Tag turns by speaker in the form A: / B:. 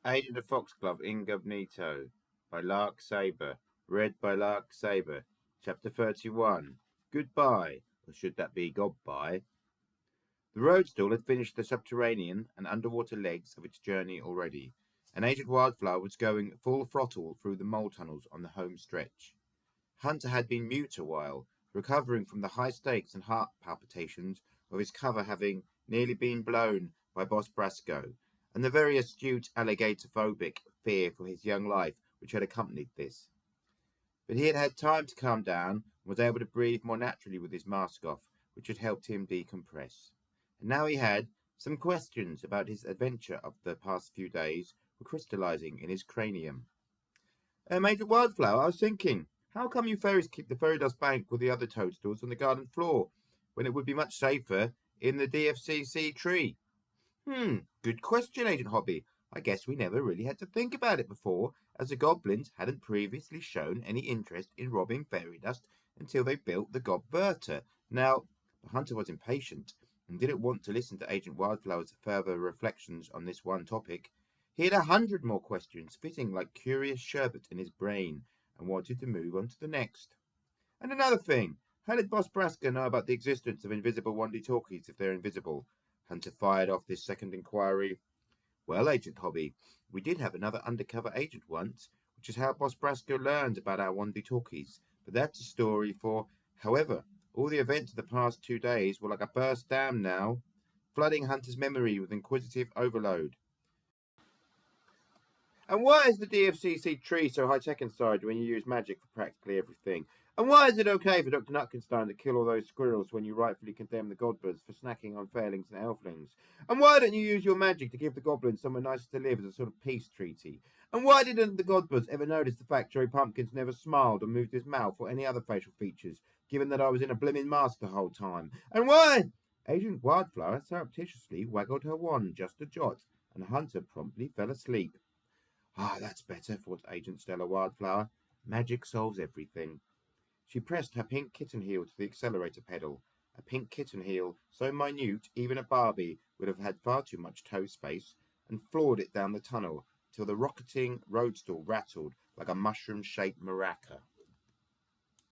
A: Agent of F.O.X.G.L.O.V.E. Ingobnito by Lark Sabre. Read by Lark Sabre. Chapter 31. Goodbye, or should that be goodbye? The roadstool had finished the subterranean and underwater legs of its journey already, and Agent Wildflower was going full throttle through the mole tunnels on the home stretch. Hunter had been mute a while, recovering from the high stakes and heart palpitations of his cover having nearly been blown by Boss Brasco, and the very astute alligator-phobic fear for his young life which had accompanied this. But he had had time to calm down and was able to breathe more naturally with his mask off, which had helped him decompress. And now he had some questions about his adventure of the past few days were crystallizing in his cranium. Major Wildflower, I was thinking, how come you fairies keep the fairy dust bank with the other toadstools on the garden floor, when it would be much safer in the DFCC tree? Good question, Agent Hobby. I guess we never really had to think about it before, as the goblins hadn't previously shown any interest in robbing fairy dust until they built the Gobverter. Now, the hunter was impatient and didn't want to listen to Agent Wildflower's further reflections on this one topic. He had 100 more questions fitting like curious sherbet in his brain and wanted to move on to the next. And another thing, how did Boss Brasco know about the existence of invisible walkie-talkies if they're invisible? Hunter fired off this second inquiry. Well, Agent Hobby, we did have another undercover agent once, which is how Boss Brasco learned about our walkie-talkies, but that's a story for... However, all the events of the past 2 days were like a burst dam now, flooding Hunter's memory with inquisitive overload. And why is the DFCC tree so high-tech inside when you use magic for practically everything? And why is it okay for Dr. Nutkenstein to kill all those squirrels when you rightfully condemn the godbirds for snacking on fairlings and elflings? And why don't you use your magic to give the goblins somewhere nicer to live as a sort of peace treaty? And why didn't the godbirds ever notice the fact Joey Pumpkins never smiled or moved his mouth or any other facial features, given that I was in a blimmin' mask the whole time? And why? Agent Wildflower surreptitiously waggled her wand just a jot, and Hunter promptly fell asleep. That's better, thought Agent Stella Wildflower. Magic solves everything. She pressed her pink kitten heel to the accelerator pedal, a pink kitten heel so minute even a Barbie would have had far too much toe space, and floored it down the tunnel till the rocketing roadstool rattled like a mushroom-shaped maraca.